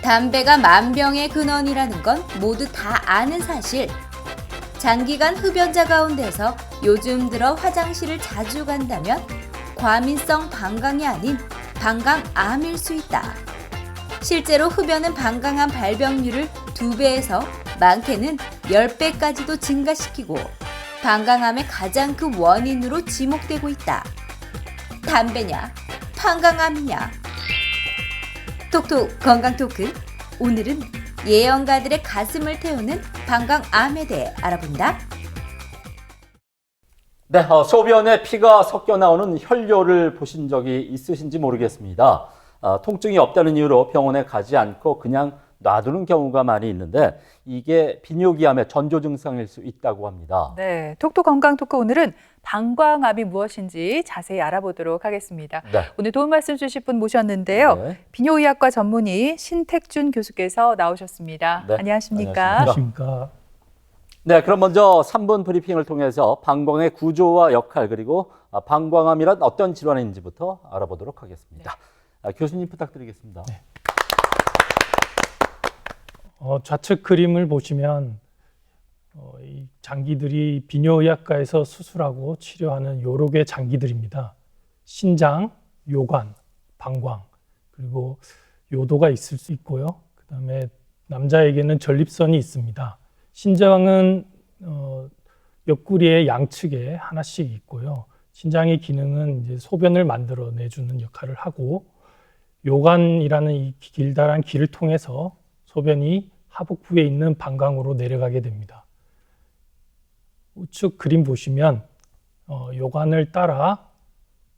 담배가 만병의 근원이라는 건 모두 다 아는 사실. 장기간 흡연자 가운데서 요즘 들어 화장실을 자주 간다면 과민성 방광이 아닌 방광암일 수 있다. 실제로 흡연은 방광암 발병률을 2배에서 많게는 10배까지도 증가시키고 방광암의 가장 큰 원인으로 지목되고 있다. 담배냐? 방광암이냐? 톡톡 건강 토크. 오늘은 예언가들의 가슴을 태우는 방광암에 대해 알아본다. 네, 소변에 피가 섞여 나오는 혈뇨를 보신 적이 있으신지 모르겠습니다. 통증이 없다는 이유로 병원에 가지 않고 그냥 놔두는 경우가 많이 있는데 이게 비뇨기암의 전조 증상일 수 있다고 합니다. 네, 톡톡 건강 토크 오늘은 방광암이 무엇인지 자세히 알아보도록 하겠습니다. 네. 오늘 도움 말씀 주실 분 모셨는데요. 네. 비뇨의학과 전문의 신택준 교수께서 나오셨습니다. 네. 안녕하십니까? 안녕하십니까? 네, 그럼 먼저 3분 브리핑을 통해서 방광의 구조와 역할 그리고 방광암이란 어떤 질환인지부터 알아보도록 하겠습니다. 교수님 부탁드리겠습니다. 네. 좌측 그림을 보시면 이 장기들이 비뇨의학과에서 수술하고 치료하는 여러 개의 장기들입니다. 신장, 요관, 방광, 그리고 요도가 있을 수 있고요. 그다음에 남자에게는 전립선이 있습니다. 신장은 옆구리의 양측에 하나씩 있고요. 신장의 기능은 이제 소변을 만들어내주는 역할을 하고, 요관이라는 이 길다란 길을 통해서 소변이 하복부에 있는 방광으로 내려가게 됩니다. 우측 그림 보시면 요관을 따라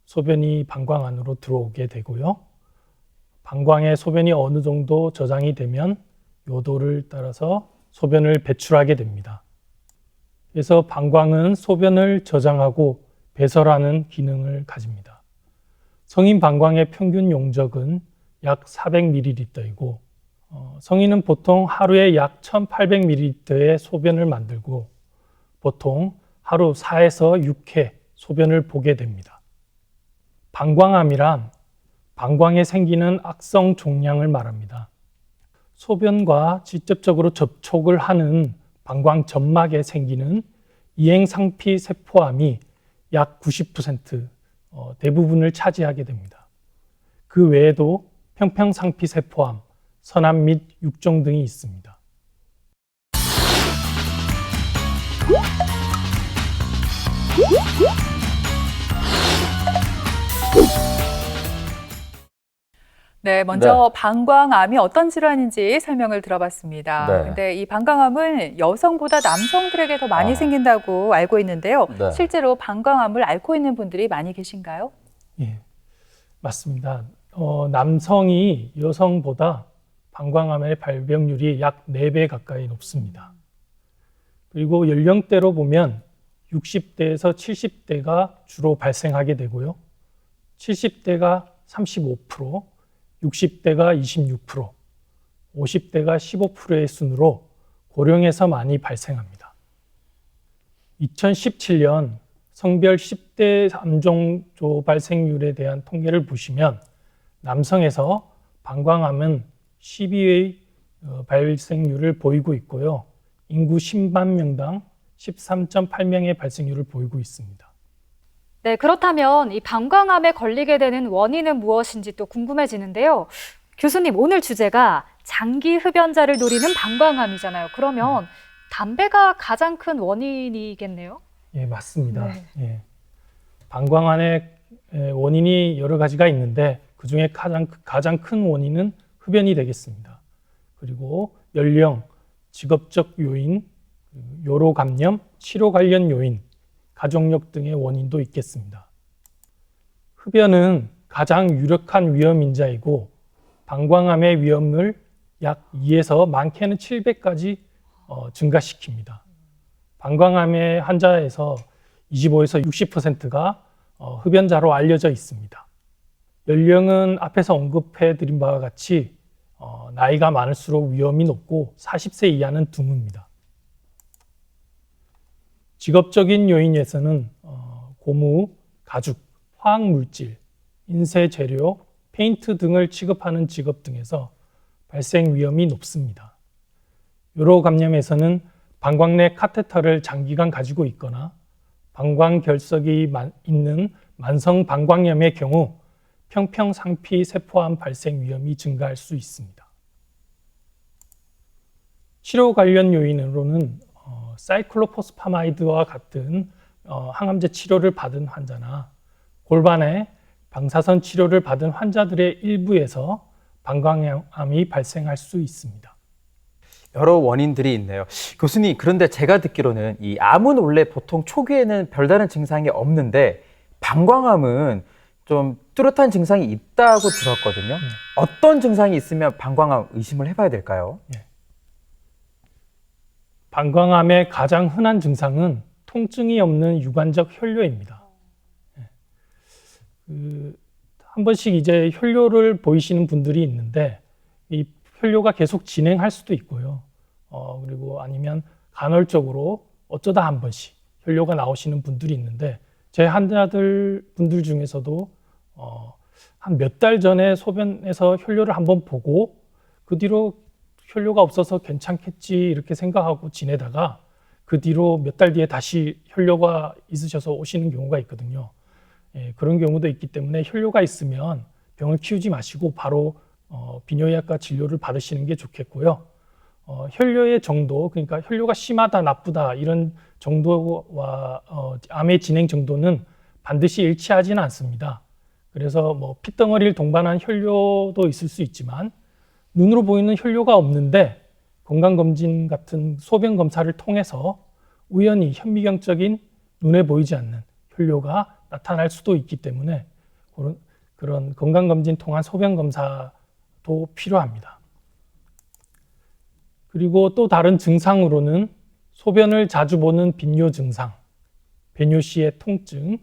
소변이 방광 안으로 들어오게 되고요. 방광에 소변이 어느 정도 저장이 되면 요도를 따라서 소변을 배출하게 됩니다. 그래서 방광은 소변을 저장하고 배설하는 기능을 가집니다. 성인 방광의 평균 용적은 약 400ml이고 성인은 보통 하루에 약 1800ml의 소변을 만들고 보통 하루 4에서 6회 소변을 보게 됩니다. 방광암이란 방광에 생기는 악성 종양을 말합니다. 소변과 직접적으로 접촉을 하는 방광 점막에 생기는 이행상피 세포암이 약 90% 대부분을 차지하게 됩니다. 그 외에도 평평상피 세포암, 선암 및 육종 등이 있습니다. 네, 먼저 방광암이 어떤 질환인지 설명을 들어봤습니다. 네. 근데 이 방광암은 여성보다 남성들에게 더 많이 생긴다고 알고 있는데요. 네. 실제로 방광암을 앓고 있는 분들이 많이 계신가요? 예, 맞습니다. 남성이 여성보다 방광암의 발병률이 약 4배 가까이 높습니다. 그리고 연령대로 보면 60대에서 70대가 주로 발생하게 되고요. 70대가 35%, 60대가 26%, 50대가 15%의 순으로 고령에서 많이 발생합니다. 2017년 성별 10대 암종조 발생률에 대한 통계를 보시면 남성에서 방광암은 12의 발생률을 보이고 있고요. 인구 10만 명당 13.8명의 발생률을 보이고 있습니다. 네, 그렇다면 이 방광암에 걸리게 되는 원인은 무엇인지 또 궁금해지는데요. 교수님, 오늘 주제가 장기 흡연자를 노리는 방광암이잖아요. 그러면 담배가 가장 큰 원인이겠네요? 예, 맞습니다. 네. 예. 방광암의 원인이 여러 가지가 있는데 그중에 가장 큰 원인은 흡연이 되겠습니다. 그리고 연령, 직업적 요인, 요로 감염, 치료 관련 요인, 가족력 등의 원인도 있겠습니다. 흡연은 가장 유력한 위험 인자이고 방광암의 위험을 약 2에서 많게는 7배까지 증가시킵니다. 방광암의 환자에서 25에서 60%가 흡연자로 알려져 있습니다. 연령은 앞에서 언급해 드린 바와 같이 나이가 많을수록 위험이 높고 40세 이하는 드뭅니다. 직업적인 요인에서는 고무, 가죽, 화학물질, 인쇄 재료, 페인트 등을 취급하는 직업 등에서 발생 위험이 높습니다. 요로 감염에서는 방광 내 카테터를 장기간 가지고 있거나 방광 결석이 있는 만성 방광염의 경우 평평상피 세포암 발생 위험이 증가할 수 있습니다. 치료 관련 요인으로는 사이클로포스파마이드와 같은 항암제 치료를 받은 환자나 골반에 방사선 치료를 받은 환자들의 일부에서 방광암이 발생할 수 있습니다. 여러 원인들이 있네요. 교수님, 그런데 제가 듣기로는 이 암은 원래 보통 초기에는 별다른 증상이 없는데 방광암은 좀 뚜렷한 증상이 있다고 들었거든요. 어떤 증상이 있으면 방광암 의심을 해봐야 될까요? 방광암의 가장 흔한 증상은 통증이 없는 유관적 혈뇨입니다. 한 번씩 이제 혈뇨를 보이시는 분들이 있는데 이 혈뇨가 계속 진행할 수도 있고요. 그리고 아니면 간헐적으로 어쩌다 한 번씩 혈뇨가 나오시는 분들이 있는데 제 분들 중에서도 한 몇 달 전에 소변에서 혈뇨를 한번 보고 그 뒤로 혈뇨가 없어서 괜찮겠지 이렇게 생각하고 지내다가 그 뒤로 몇 달 뒤에 다시 혈뇨가 있으셔서 오시는 경우가 있거든요. 그런 경우도 있기 때문에 혈뇨가 있으면 병을 키우지 마시고 바로 비뇨기과 진료를 받으시는 게 좋겠고요. 혈뇨의 정도, 그러니까 혈뇨가 심하다, 나쁘다 이런 정도와 암의 진행 정도는 반드시 일치하지는 않습니다. 그래서 뭐 핏덩어리를 동반한 혈뇨도 있을 수 있지만 눈으로 보이는 혈뇨가 없는데 건강검진 같은 소변 검사를 통해서 우연히 현미경적인 눈에 보이지 않는 혈뇨가 나타날 수도 있기 때문에 그런 건강검진 통한 소변 검사도 필요합니다. 그리고 또 다른 증상으로는 소변을 자주 보는 빈뇨 증상, 배뇨 시의 통증,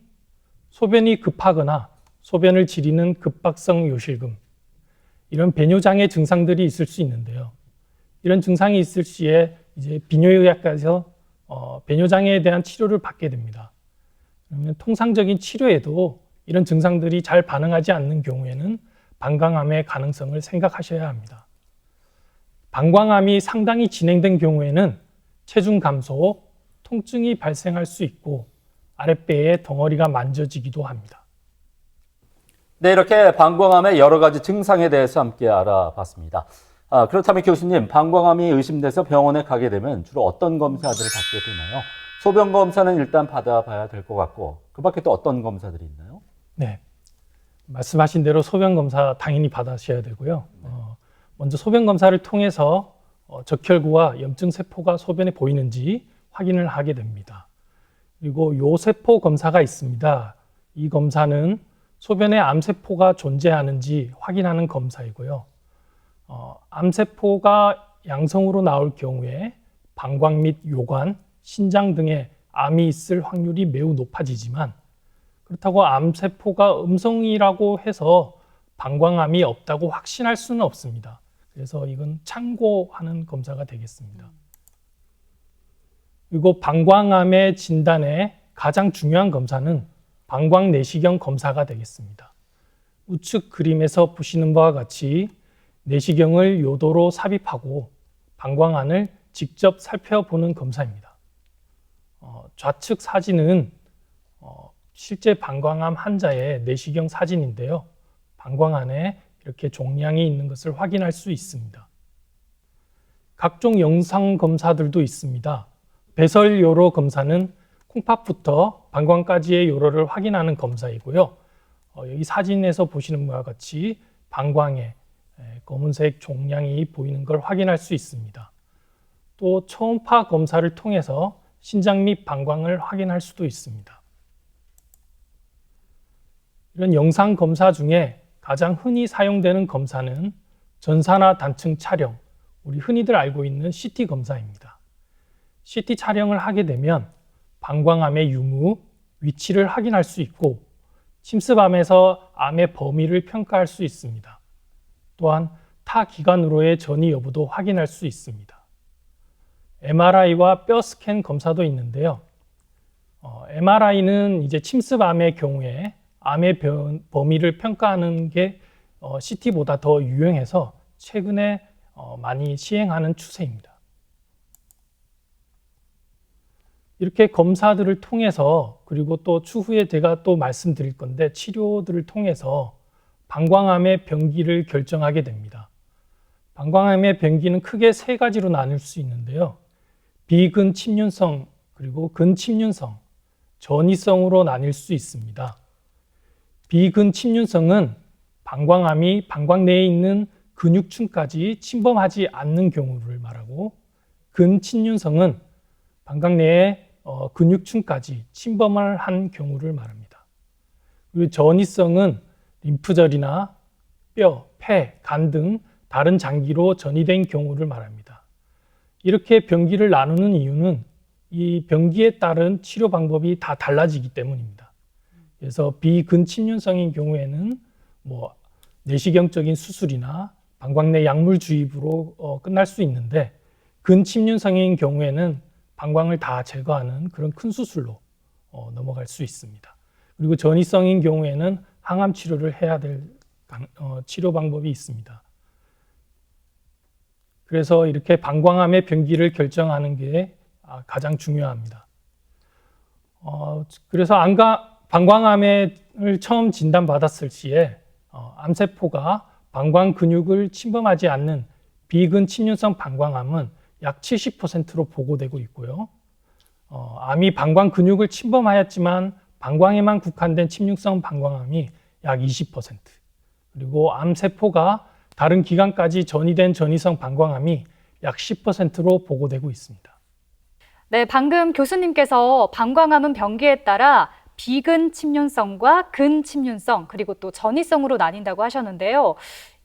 소변이 급하거나 소변을 지리는 급박성 요실금, 이런 배뇨장애 증상들이 있을 수 있는데요. 이런 증상이 있을 시에 이제 비뇨의학과에서 배뇨장애에 대한 치료를 받게 됩니다. 그러면 통상적인 치료에도 이런 증상들이 잘 반응하지 않는 경우에는 방광암의 가능성을 생각하셔야 합니다. 방광암이 상당히 진행된 경우에는 체중 감소, 통증이 발생할 수 있고 아랫배에 덩어리가 만져지기도 합니다. 네, 이렇게 방광암의 여러 가지 증상에 대해서 함께 알아봤습니다. 그렇다면 교수님, 방광암이 의심돼서 병원에 가게 되면 주로 어떤 검사들을 받게 되나요? 소변 검사는 일단 받아봐야 될 것 같고 그 밖에 또 어떤 검사들이 있나요? 네, 말씀하신 대로 소변 검사 당연히 받으셔야 되고요. 먼저 소변 검사를 통해서 적혈구와 염증 세포가 소변에 보이는지 확인을 하게 됩니다. 그리고 요세포 검사가 있습니다. 이 검사는 소변에 암세포가 존재하는지 확인하는 검사이고요. 암세포가 양성으로 나올 경우에 방광 및 요관, 신장 등에 암이 있을 확률이 매우 높아지지만 그렇다고 암세포가 음성이라고 해서 방광암이 없다고 확신할 수는 없습니다. 그래서 이건 참고하는 검사가 되겠습니다. 그리고 방광암의 진단에 가장 중요한 검사는 방광 내시경 검사가 되겠습니다. 우측 그림에서 보시는 바와 같이 내시경을 요도로 삽입하고 방광 안을 직접 살펴보는 검사입니다. 좌측 사진은 실제 방광암 환자의 내시경 사진인데요. 방광 안에 이렇게 종양이 있는 것을 확인할 수 있습니다. 각종 영상 검사들도 있습니다. 배설 요로 검사는 콩팥부터 방광까지의 요로를 확인하는 검사이고요. 여기 사진에서 보시는 바와 같이 방광에 검은색 종양이 보이는 걸 확인할 수 있습니다. 또 초음파 검사를 통해서 신장 및 방광을 확인할 수도 있습니다. 이런 영상 검사 중에 가장 흔히 사용되는 검사는 전산화 단층 촬영, 우리 흔히들 알고 있는 CT 검사입니다. CT 촬영을 하게 되면 방광암의 유무, 위치를 확인할 수 있고 침습암에서 암의 범위를 평가할 수 있습니다. 또한 타 기관으로의 전이 여부도 확인할 수 있습니다. MRI와 뼈 스캔 검사도 있는데요. MRI는 이제 침습암의 경우에 암의 범위를 평가하는 게 CT보다 더 유용해서 최근에 많이 시행하는 추세입니다. 이렇게 검사들을 통해서 그리고 또 추후에 제가 또 말씀드릴 건데 치료들을 통해서 방광암의 병기를 결정하게 됩니다. 방광암의 병기는 크게 세 가지로 나눌 수 있는데요. 비근침륜성 그리고 근침륜성, 전이성으로 나뉠 수 있습니다. 비근침륜성은 방광암이 방광 내에 있는 근육층까지 침범하지 않는 경우를 말하고, 근침륜성은 방광 내에 근육층까지 침범을 한 경우를 말합니다. 그리고 전이성은 림프절이나 뼈, 폐, 간 등 다른 장기로 전이된 경우를 말합니다. 이렇게 병기를 나누는 이유는 이 병기에 따른 치료 방법이 다 달라지기 때문입니다. 그래서 비근침륜성인 경우에는 내시경적인 수술이나 방광 내 약물 주입으로 끝날 수 있는데, 근침륜성인 경우에는 방광을 다 제거하는 그런 큰 수술로 넘어갈 수 있습니다. 그리고 전이성인 경우에는 항암 치료를 해야 될 치료 방법이 있습니다. 그래서 이렇게 방광암의 병기를 결정하는 게 가장 중요합니다. 그래서 방광암을 처음 진단받았을 시에 암세포가 방광 근육을 침범하지 않는 비근침륜성 방광암은 약 70%로 보고되고 있고요. 암이 방광 근육을 침범하였지만 방광에만 국한된 침륜성 방광암이 약 20%, 그리고 암세포가 다른 기관까지 전이된 전이성 방광암이 약 10%로 보고되고 있습니다. 네, 방금 교수님께서 방광암은 병기에 따라 비근침륜성과 근침륜성 그리고 또 전이성으로 나뉜다고 하셨는데요.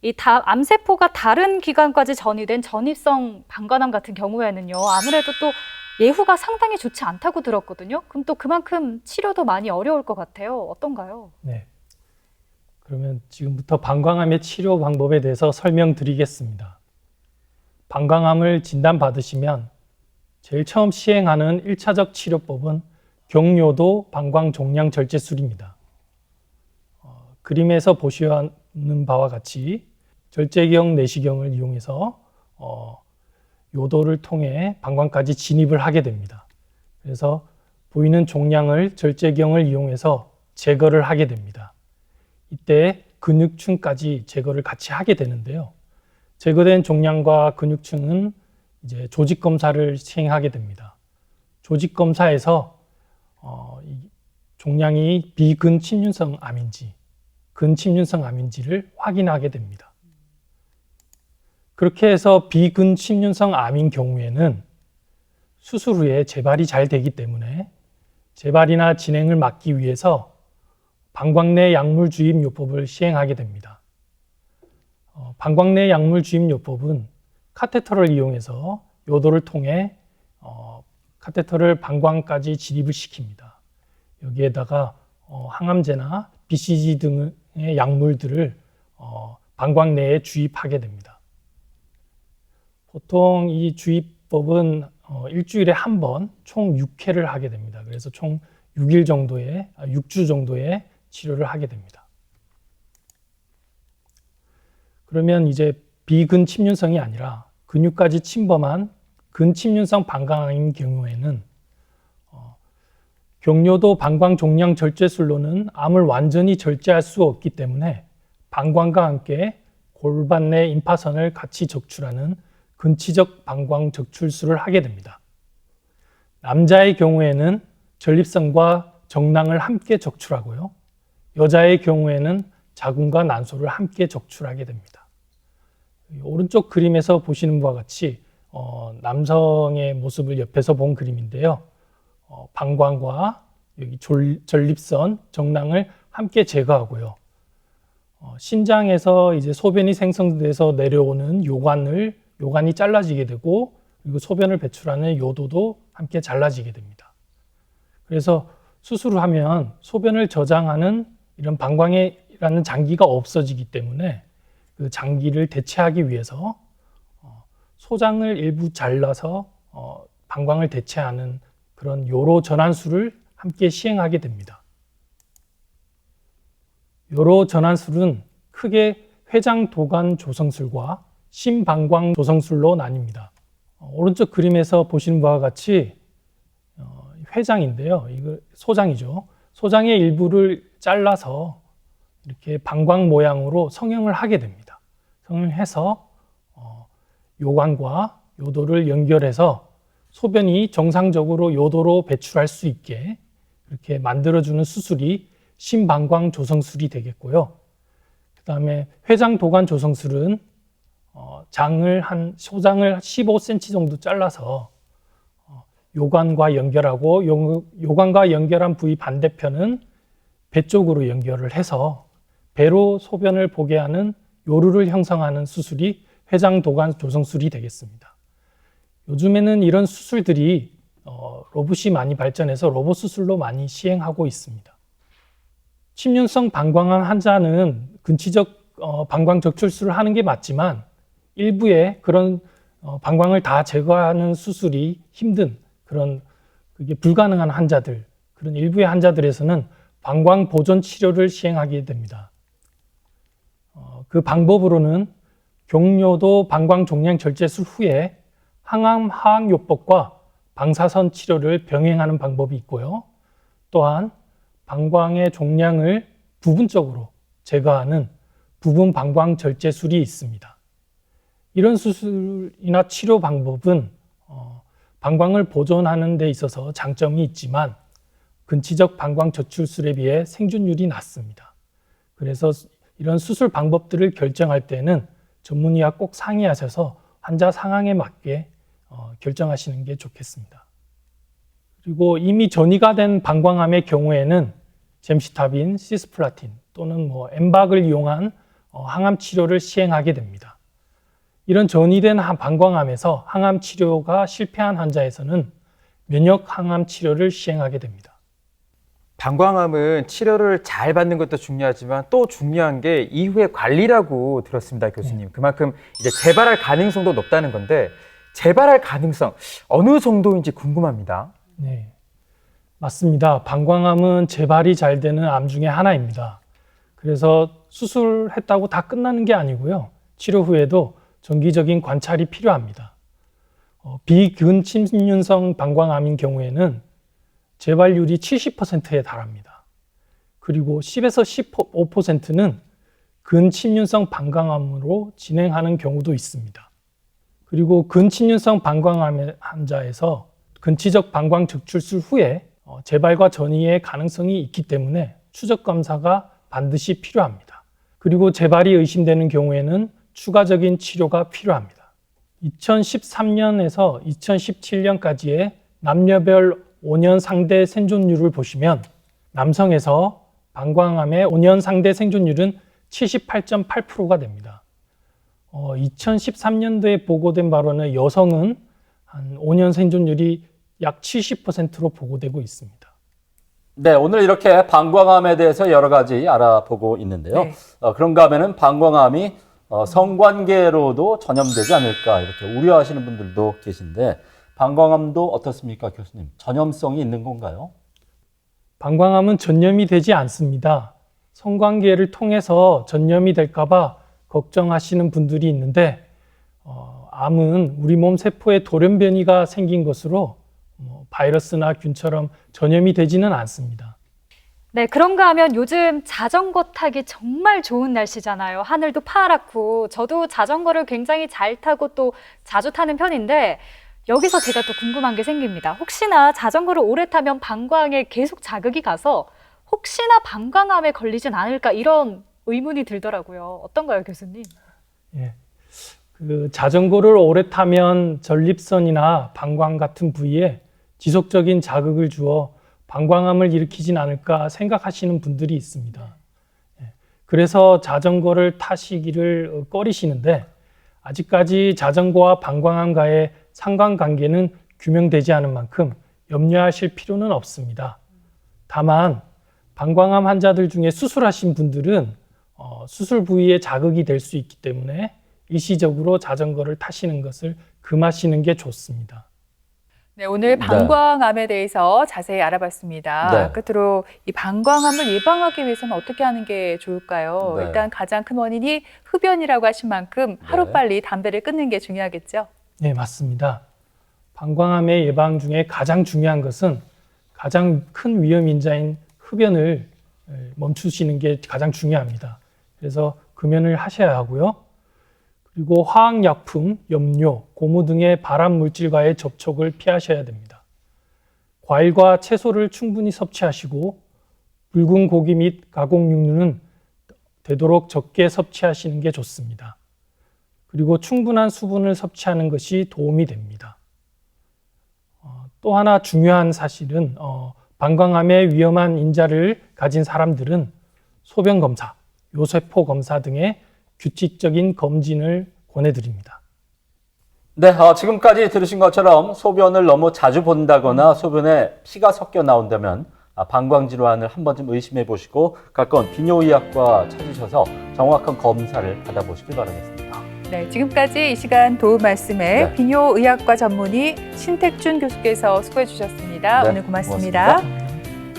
이 암세포가 다른 기관까지 전이된 전이성 방광암 같은 경우에는요, 아무래도 또 예후가 상당히 좋지 않다고 들었거든요. 그럼 또 그만큼 치료도 많이 어려울 것 같아요. 어떤가요? 네. 그러면 지금부터 방광암의 치료 방법에 대해서 설명드리겠습니다. 방광암을 진단받으시면 제일 처음 시행하는 1차적 치료법은 경요도 방광종양절제술입니다. 그림에서 보시는 바와 같이 절제경, 내시경을 이용해서 요도를 통해 방광까지 진입을 하게 됩니다. 그래서 보이는 종양을 절제경을 이용해서 제거를 하게 됩니다. 이때 근육층까지 제거를 같이 하게 되는데요. 제거된 종양과 근육층은 이제 조직 검사를 시행하게 됩니다. 조직 검사에서 이 종양이 비근침륜성 암인지 근침륜성 암인지를 확인하게 됩니다. 그렇게 해서 비근침륜성 암인 경우에는 수술 후에 재발이 잘 되기 때문에 재발이나 진행을 막기 위해서 방광 내 약물 주입 요법을 시행하게 됩니다. 방광 내 약물 주입 요법은 카테터를 이용해서 요도를 통해 카테터를 방광까지 진입을 시킵니다. 여기에다가 항암제나 BCG 등의 약물들을 방광 내에 주입하게 됩니다. 보통 이 주입법은 일주일에 한 번 총 6회를 하게 됩니다. 그래서 총 6주 정도의 치료를 하게 됩니다. 그러면 이제 비근침륜성이 아니라 근육까지 침범한 근침륜성 방광암인 경우에는 경요도 방광종양절제술로는 암을 완전히 절제할 수 없기 때문에 방광과 함께 골반 내 임파선을 같이 적출하는 근치적 방광적출술을 하게 됩니다. 남자의 경우에는 전립선과 정낭을 함께 적출하고요. 여자의 경우에는 자궁과 난소를 함께 적출하게 됩니다. 오른쪽 그림에서 보시는 바와 같이 남성의 모습을 옆에서 본 그림인데요. 방광과 여기 전립선, 정낭을 함께 제거하고요. 신장에서 이제 소변이 생성돼서 내려오는 요관이 잘라지게 되고, 그리고 소변을 배출하는 요도도 함께 잘라지게 됩니다. 그래서 수술을 하면 소변을 저장하는 이런 방광이라는 장기가 없어지기 때문에 그 장기를 대체하기 위해서 소장을 일부 잘라서 방광을 대체하는 그런 요로 전환술을 함께 시행하게 됩니다. 요로 전환술은 크게 회장 도관 조성술과 심방광 조성술로 나뉩니다. 오른쪽 그림에서 보시는 바와 같이 회장인데요. 이거 소장이죠. 소장의 일부를 잘라서 이렇게 방광 모양으로 성형을 하게 됩니다. 성형해서 요관과 요도를 연결해서 소변이 정상적으로 요도로 배출할 수 있게 이렇게 만들어주는 수술이 심방광 조성술이 되겠고요. 그 다음에 회장 도관 조성술은 소장을 15cm 정도 잘라서 요관과 연결하고 요관과 연결한 부위 반대편은 배 쪽으로 연결을 해서 배로 소변을 보게 하는 요루를 형성하는 수술이 회장 도관 조성술이 되겠습니다. 요즘에는 이런 수술들이 로봇이 많이 발전해서 로봇 수술로 많이 시행하고 있습니다. 침륜성 방광암 환자는 근치적 방광 적출술을 하는 게 맞지만 일부의 그런 방광을 다 제거하는 수술이 힘든 그게 불가능한 환자들, 그런 일부의 환자들에서는 방광 보존 치료를 시행하게 됩니다. 그 방법으로는 경료도 방광 종양 절제술 후에 항암 화학요법과 방사선 치료를 병행하는 방법이 있고요. 또한 방광의 종양을 부분적으로 제거하는 부분 방광 절제술이 있습니다. 이런 수술이나 치료 방법은 방광을 보존하는 데 있어서 장점이 있지만 근치적 방광 저출술에 비해 생존율이 낮습니다. 그래서 이런 수술 방법들을 결정할 때는 전문의와 꼭 상의하셔서 환자 상황에 맞게 결정하시는 게 좋겠습니다. 그리고 이미 전이가 된 방광암의 경우에는 젬시타빈, 시스플라틴 또는 엠박을 이용한 항암 치료를 시행하게 됩니다. 이런 전이된 방광암에서 항암 치료가 실패한 환자에서는 면역 항암 치료를 시행하게 됩니다. 방광암은 치료를 잘 받는 것도 중요하지만 또 중요한 게 이후의 관리라고 들었습니다, 교수님. 그만큼 이제 재발할 가능성도 높다는 건데 재발할 가능성 어느 정도인지 궁금합니다. 네, 맞습니다. 방광암은 재발이 잘 되는 암 중에 하나입니다. 그래서 수술했다고 다 끝나는 게 아니고요. 치료 후에도 정기적인 관찰이 필요합니다. 비근침륜성 방광암인 경우에는 재발률이 70%에 달합니다. 그리고 10에서 15%는 근침륜성 방광암으로 진행하는 경우도 있습니다. 그리고 근침륜성 방광암 환자에서 근치적 방광 적출술 후에 재발과 전이의 가능성이 있기 때문에 추적 검사가 반드시 필요합니다. 그리고 재발이 의심되는 경우에는 추가적인 치료가 필요합니다. 2013년에서 2017년까지의 남녀별 5년 상대 생존율을 보시면 남성에서 방광암의 5년 상대 생존율은 78.8%가 됩니다. 2013년도에 보고된 바로는 여성은 한 5년 생존율이 약 70%로 보고되고 있습니다. 네, 오늘 이렇게 방광암에 대해서 여러 가지 알아보고 있는데요. 네. 그런가 하면은 방광암이 성관계로도 전염되지 않을까 이렇게 우려하시는 분들도 계신데 방광암도 어떻습니까, 교수님? 전염성이 있는 건가요? 방광암은 전염이 되지 않습니다. 성관계를 통해서 전염이 될까 봐 걱정하시는 분들이 있는데 암은 우리 몸 세포에 돌연변이가 생긴 것으로 바이러스나 균처럼 전염이 되지는 않습니다. 네, 그런가 하면 요즘 자전거 타기 정말 좋은 날씨잖아요. 하늘도 파랗고 저도 자전거를 굉장히 잘 타고 또 자주 타는 편인데 여기서 제가 또 궁금한 게 생깁니다. 혹시나 자전거를 오래 타면 방광에 계속 자극이 가서 혹시나 방광암에 걸리진 않을까 이런 의문이 들더라고요. 어떤가요, 교수님? 예. 자전거를 오래 타면 전립선이나 방광 같은 부위에 지속적인 자극을 주어 방광암을 일으키진 않을까 생각하시는 분들이 있습니다. 그래서 자전거를 타시기를 꺼리시는데 아직까지 자전거와 방광암과의 상관관계는 규명되지 않은 만큼 염려하실 필요는 없습니다. 다만 방광암 환자들 중에 수술하신 분들은 수술 부위에 자극이 될 수 있기 때문에 일시적으로 자전거를 타시는 것을 금하시는 게 좋습니다. 네, 오늘 방광암에 대해서 자세히 알아봤습니다. 네. 끝으로 이 방광암을 예방하기 위해서는 어떻게 하는 게 좋을까요? 네. 일단 가장 큰 원인이 흡연이라고 하신 만큼 하루빨리 담배를 끊는 게 중요하겠죠? 네, 맞습니다. 방광암의 예방 중에 가장 중요한 것은 가장 큰 위험 인자인 흡연을 멈추시는 게 가장 중요합니다. 그래서 금연을 하셔야 하고요. 그리고 화학약품, 염료, 고무 등의 발암 물질과의 접촉을 피하셔야 됩니다. 과일과 채소를 충분히 섭취하시고 붉은 고기 및 가공육류는 되도록 적게 섭취하시는 게 좋습니다. 그리고 충분한 수분을 섭취하는 것이 도움이 됩니다. 또 하나 중요한 사실은 방광암의 위험한 인자를 가진 사람들은 소변 검사, 요세포 검사 등의 규칙적인 검진을 권해드립니다. 네, 지금까지 들으신 것처럼 소변을 너무 자주 본다거나 소변에 피가 섞여 나온다면 방광질환을 한 번쯤 의심해 보시고 가까운 비뇨의학과 찾으셔서 정확한 검사를 받아보시길 바라겠습니다. 네, 지금까지 이 시간 도움 말씀에 네. 비뇨의학과 전문의 신택준 교수께서 수고해 주셨습니다. 네, 오늘 고맙습니다. 고맙습니다.